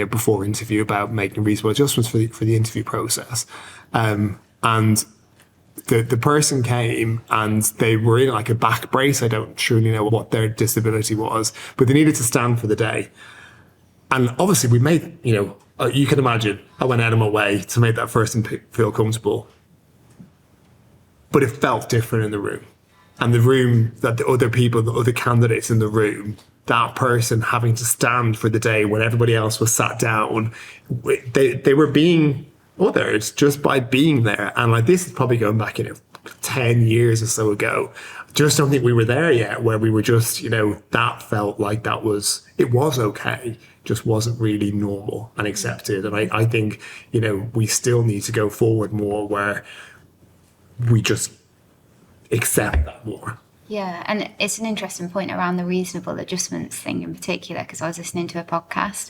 before interview about making reasonable adjustments for the interview process. And the person came and they were in like a back brace. I don't truly know what their disability was, but they needed to stand for the day. And obviously we made, you can imagine, I went out of my way to make that person feel comfortable. But it felt different in the room. And the room that the other people, the other candidates in the room, that person having to stand for the day when everybody else was sat down, they were being othered just by being there. And like, this is probably going back, 10 years or so ago. Just don't think we were there yet, where we were just, that felt like it was okay, just wasn't really normal and accepted. And I think, we still need to go forward more where we just accept that more. Yeah, and it's an interesting point around the reasonable adjustments thing in particular, because I was listening to a podcast.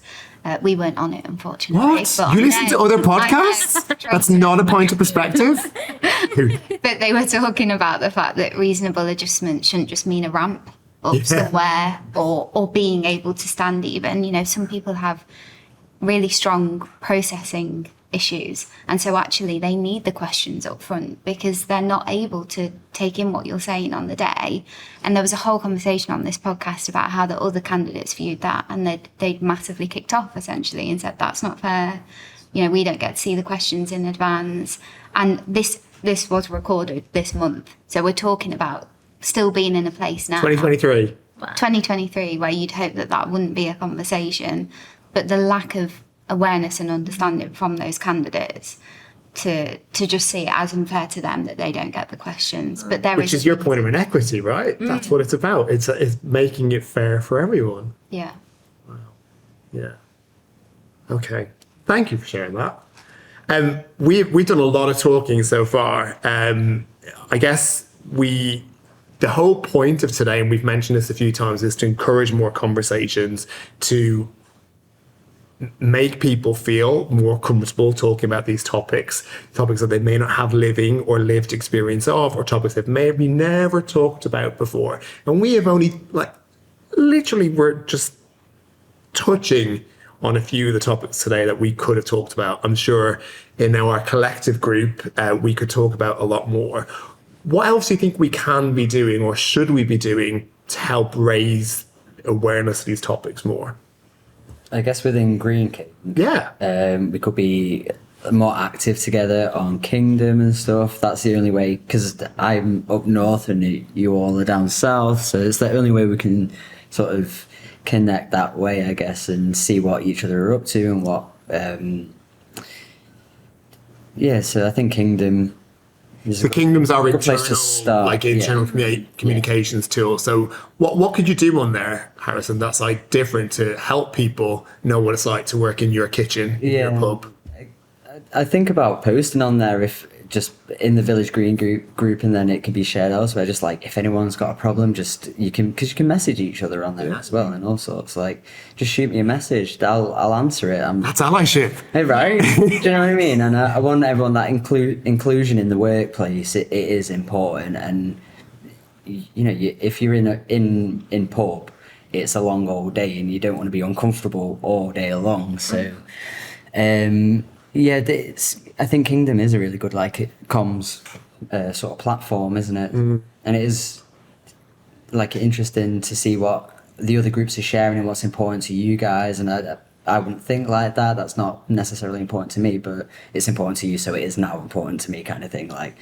We weren't on it, unfortunately. What? But You listen to other podcasts? That's not a point of perspective? But they were talking about the fact that reasonable adjustment shouldn't just mean a ramp up somewhere or being able to stand even. Some people have really strong processing issues, and so actually they need the questions up front because they're not able to take in what you're saying on the day. And there was a whole conversation on this podcast about how the other candidates viewed that, and they'd massively kicked off essentially and said that's not fair, we don't get to see the questions in advance. And this was recorded this month, so we're talking about still being in a place now, 2023, where you'd hope that wouldn't be a conversation. But the lack of awareness and understanding from those candidates to just see it as unfair to them that they don't get the questions. But Which is your point of inequity, right? That's what it's about. It's making it fair for everyone. Yeah. Wow. Yeah. Okay. Thank you for sharing that. We've done a lot of talking so far. I guess the whole point of today, and we've mentioned this a few times, is to encourage more conversations, to make people feel more comfortable talking about these topics that they may not have living or lived experience of, or topics they've maybe never talked about before. And we have only we're just touching on a few of the topics today that we could have talked about. I'm sure in our collective group, we could talk about a lot more. What else do you think we can be doing or should we be doing to help raise awareness of these topics more? I guess within Green King, we could be more active together on Kingdom and stuff. That's the only way, because I'm up north and you all are down south, so it's the only way we can sort of connect that way, I guess, and see what each other are up to and what. So I think Kingdom. The Kingdom's our internal start, communications tool. So what could you do on there, Harrison, that's different to help people know what it's like to work in your kitchen, in your pub? I think about posting on there, if just in the Village Green group, and then it can be shared elsewhere. Just if anyone's got a problem, because you can message each other on there as well, and all sorts. Just shoot me a message, I'll answer it. That's allyship, hey, right? Do you know what I mean? And I want everyone that inclusion in the workplace. It is important, and if you're in pub, it's a long old day, and you don't want to be uncomfortable all day long. So, I think Kingdom is a really good comms sort of platform, isn't it? And it is interesting to see what the other groups are sharing and what's important to you guys. And I wouldn't think like that. That's not necessarily important to me, but it's important to you, so it is now important to me, kind of thing. And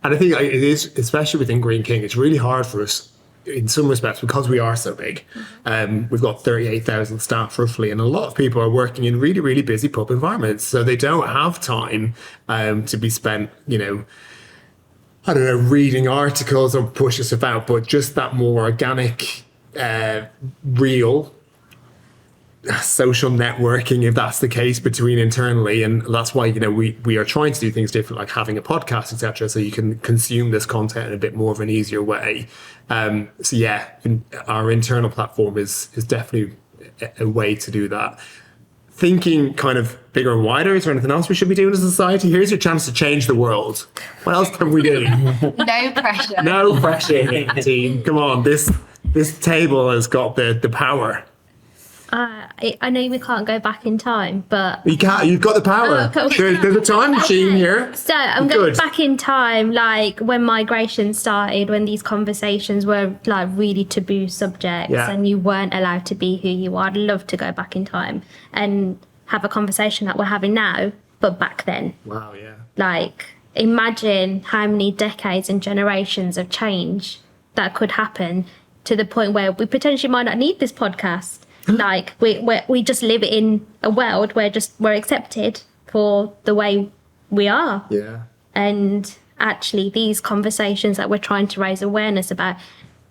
I think it is, especially within Green King, it's really hard for us in some respects because we are so big. We've got 38,000 staff roughly, and a lot of people are working in really, really busy pub environments, so they don't have time to be spent, reading articles or pushing stuff out, but just that more organic, real social networking, if that's the case, between internally. And that's why, we are trying to do things different, like having a podcast, etc., so you can consume this content in a bit more of an easier way. So yeah, our internal platform is definitely a way to do that. Thinking kind of bigger and wider, is there anything else we should be doing as a society? Here's your chance to change the world. What else can we do? No pressure. No pressure, team. Come on, this table has got the power. I know we can't go back in time, but You can't. You've got the power. Oh, okay. There's a time machine here. so I'm going back in time, like when migration started, when these conversations were like really taboo subjects, Yeah. and you weren't allowed to be who you are. I'd love to go back in time and have a conversation that we're having now, but back then. Wow. Yeah. Like, imagine how many decades and generations of change that could happen to the point where we potentially might not need this podcast. Like, we just live in a world where we're accepted for the way we are. Yeah. And actually, these conversations that we're trying to raise awareness about,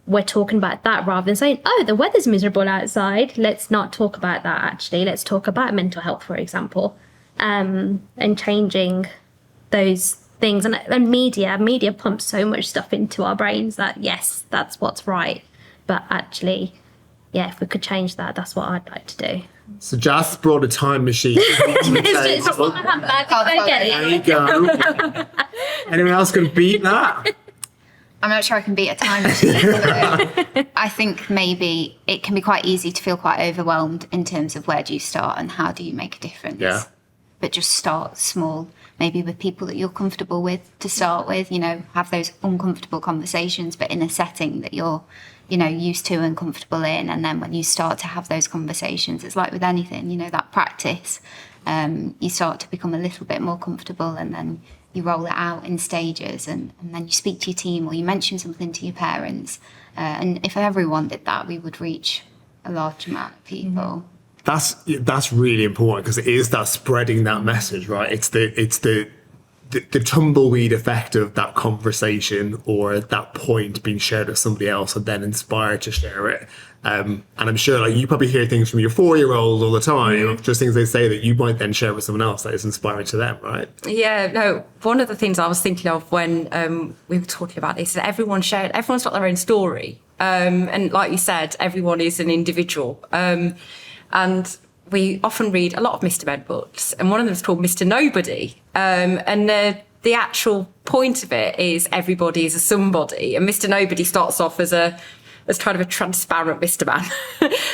we're talking about that rather than saying, oh, the weather's miserable outside. Let's not talk about that, actually. Let's talk about mental health, for example, and changing those things. And media pumps so much stuff into our brains that, yes, that's what's right. But actually, yeah, if we could change that, that's what I'd like to do. So Jas brought a time machine. It's just my handbag. I get There it. you go. Anyone else can beat that? I'm not sure I can beat a time machine. But I think maybe it can be quite easy to feel quite overwhelmed in terms of where do you start and how do you make a difference. Yeah. But just start small, maybe with people that you're comfortable with to start with, have those uncomfortable conversations, but in a setting that you're used to and comfortable in. And then when you start to have those conversations, it's like with anything, that practice, you start to become a little bit more comfortable, and then you roll it out in stages, and then you speak to your team or you mention something to your parents. And if everyone did that, we would reach a large amount of people. That's really important, because it is that spreading that message, right? It's the tumbleweed effect of that conversation or that point being shared with somebody else and then inspired to share it. And I'm sure, like, you probably hear things from your 4-year-old all the time, just things they say that you might then share with someone else that is inspiring to them, right? Yeah, no, one of the things I was thinking of when we were talking about this is that everyone's got their own story. And like you said, everyone is an individual. And we often read a lot of Mr. Men books, and one of them is called Mr. Nobody. And the actual point of it is everybody is a somebody, and Mr. Nobody starts off as kind of a transparent Mr. Man,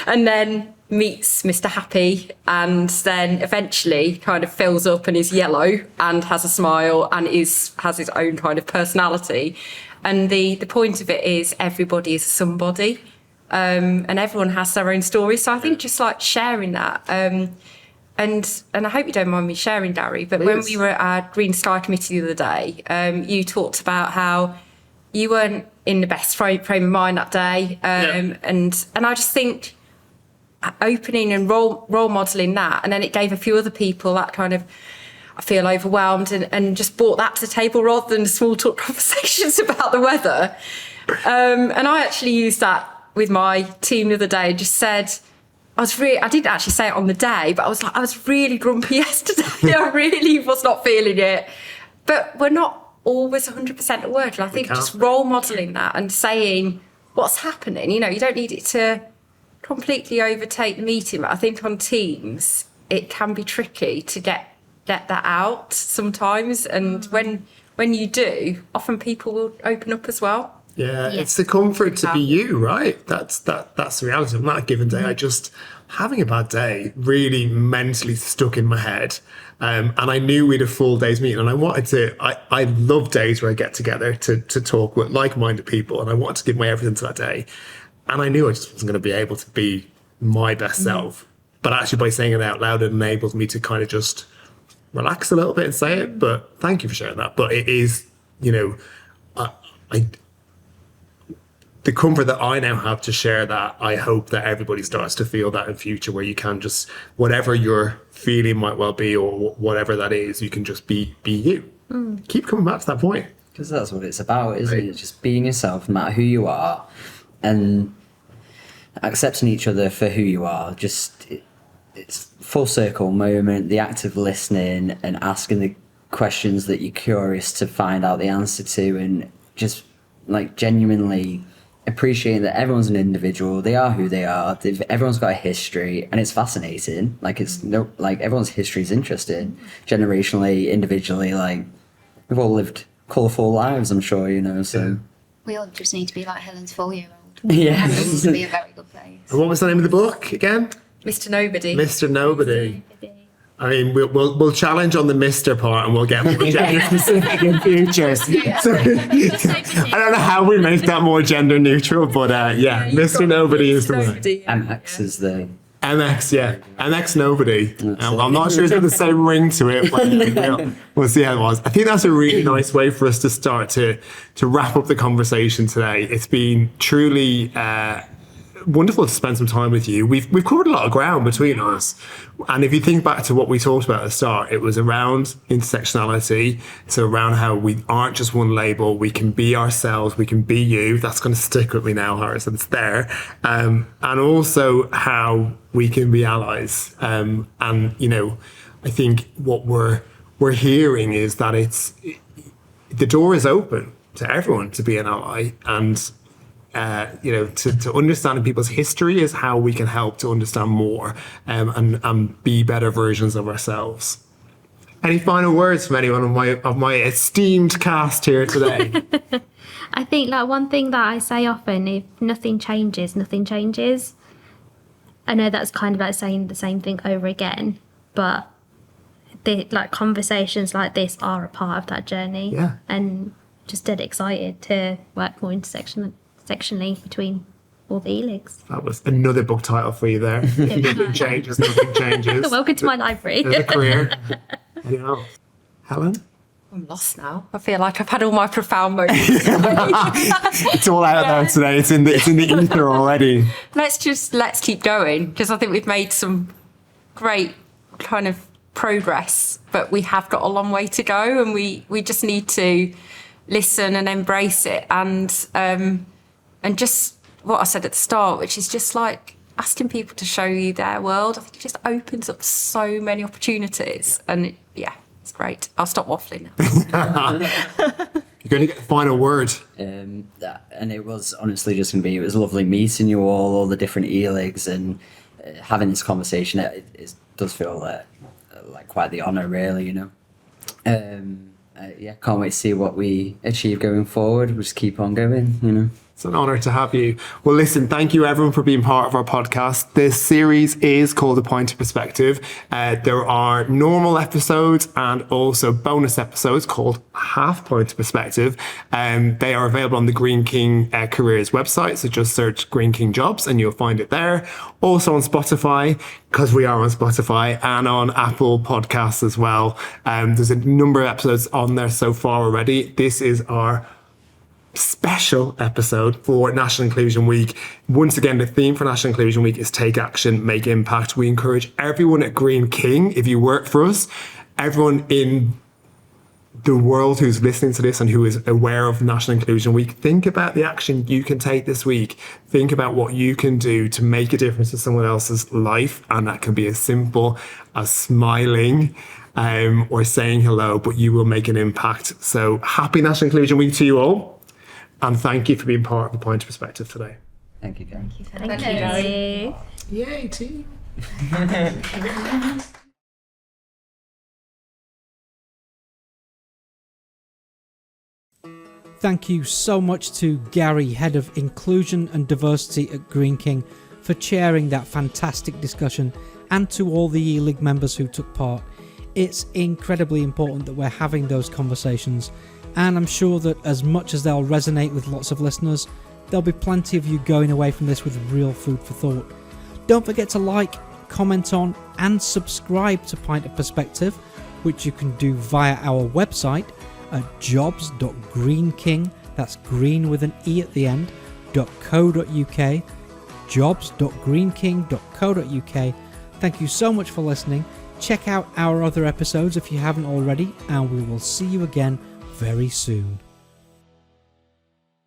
and then meets Mr. Happy, and then eventually kind of fills up and is yellow and has a smile and has his own kind of personality. And the point of it is everybody is somebody. And everyone has their own story. So I think just like sharing that, and I hope you don't mind me sharing, Gary, but when we were at our Green Sky Committee the other day, you talked about how you weren't in the best frame of mind that day. And I just think opening and role modelling that, and then it gave a few other people that kind of, I feel overwhelmed, and just brought that to the table rather than small talk conversations about the weather. And I actually used that with my team the other day, and just said, I didn't actually say it on the day, but I was really grumpy yesterday. I really was not feeling it. But we're not always 100% at work. And I think just role modelling that and saying what's happening, you don't need it to completely overtake the meeting. But I think on Teams, it can be tricky to get that out sometimes. And when you do, often people will open up as well. Yeah, it's the comfort to be you, right? That's the reality. On that given day, I just having a bad day really mentally stuck in my head. And I knew we had a full day's meeting, and I wanted to, I love days where I get together to talk with like-minded people, and I wanted to give my everything to that day. And I knew I just wasn't going to be able to be my best self. But actually by saying it out loud, it enables me to kind of just relax a little bit and say it. But thank you for sharing that. But it is, the comfort that I now have to share that, I hope that everybody starts to feel that in future, where you can just, whatever your feeling might well be or whatever that is, you can just be you. Keep coming back to that point. Because that's what it's about, isn't it? Just being yourself, no matter who you are, and accepting each other for who you are. Just it's full circle moment, the act of listening and asking the questions that you're curious to find out the answer to, and just like genuinely appreciating that everyone's an individual. They are who they are. Everyone's got a history, and it's fascinating. Like everyone's history is interesting, generationally, individually. Like we've all lived colourful lives, I'm sure, you know. So We all just need to be like Helen's 4-year-old. yeah, And this would be a very good place. And what was the name of the book again? Mr. Nobody. Mr. Nobody. I mean, we'll challenge on the Mr. part, and we'll get more gender specific in future. So, I don't know how we make that more gender neutral, but yeah, Mr. Nobody is the one. MX is the MX, yeah. MX Nobody. I'm not sure it's got the same ring to it, but we'll see how it was. I think that's a really nice way for us to start to wrap up the conversation today. It's been truly wonderful to spend some time with you. We've covered a lot of ground between us. And if you think back to what we talked about at the start, it was around intersectionality. So around how we aren't just one label. We can be ourselves. We can be you. That's going to stick with me now, Horace. It's there. And also how we can be allies. And, you know, I think what we're hearing is that the door is open to everyone to be an ally. And you know, to understanding people's history is how we can help to understand more and be better versions of ourselves. Any final words from anyone of my esteemed cast here today? I think like one thing that I say often, if nothing changes, nothing changes. I know that's kind of like saying the same thing over again, but like conversations like this are a part of that journey. Yeah. And just dead excited to work more sectionally between all the e-legs. That was another book title for you there. Nothing changes, nothing changes. Welcome to my library. There's a career. Anyone else? Helen? I'm lost now. I feel like I've had all my profound moments. It's all out there today. It's in the ether already. Let's keep going, because I think we've made some great kind of progress, but we have got a long way to go, and we just need to listen and embrace it, and just what I said at the start, which is just like asking people to show you their world. I think it just opens up so many opportunities, and it's great. I'll stop waffling now. You're going to get the final word. and it was honestly just going to be, it was lovely meeting you all the different e-legs, and having this conversation. It does feel like quite the honour, really, you know. Can't wait to see what we achieve going forward. We'll just keep on going, you know. It's an honour to have you. Well, listen, thank you everyone for being part of our podcast. This series is called The Pint of Perspective. There are normal episodes and also bonus episodes called Half Pint of Perspective. They are available on the Green King Careers website. So just search Green King Jobs and you'll find it there. Also on Spotify, because we are on Spotify, and on Apple Podcasts as well. There's a number of episodes on there so far already. This is our special episode for National Inclusion Week. Once again, the theme for National Inclusion Week is take action, make impact. We encourage everyone at Green King, if you work for us, everyone in the world who's listening to this and who is aware of National Inclusion Week, think about the action you can take this week. Think about what you can do to make a difference to someone else's life, and that can be as simple as smiling or saying hello, but you will make an impact. So happy National Inclusion Week to you all. And thank you for being part of the Pint of Perspective today. Thank you, Gary. Thank you. Yay, team. Thank you so much to Gary, Head of Inclusion and Diversity at Green King, for chairing that fantastic discussion, and to all the E-League members who took part. It's incredibly important that we're having those conversations, and I'm sure that as much as they'll resonate with lots of listeners, there'll be plenty of you going away from this with real food for thought. Don't forget to like, comment on and subscribe to Pint of Perspective, which you can do via our website at jobs.greenking, that's green with an E at the end, .co.uk, jobs.greenking.co.uk. Thank you so much for listening. Check out our other episodes if you haven't already, and we will see you again very soon.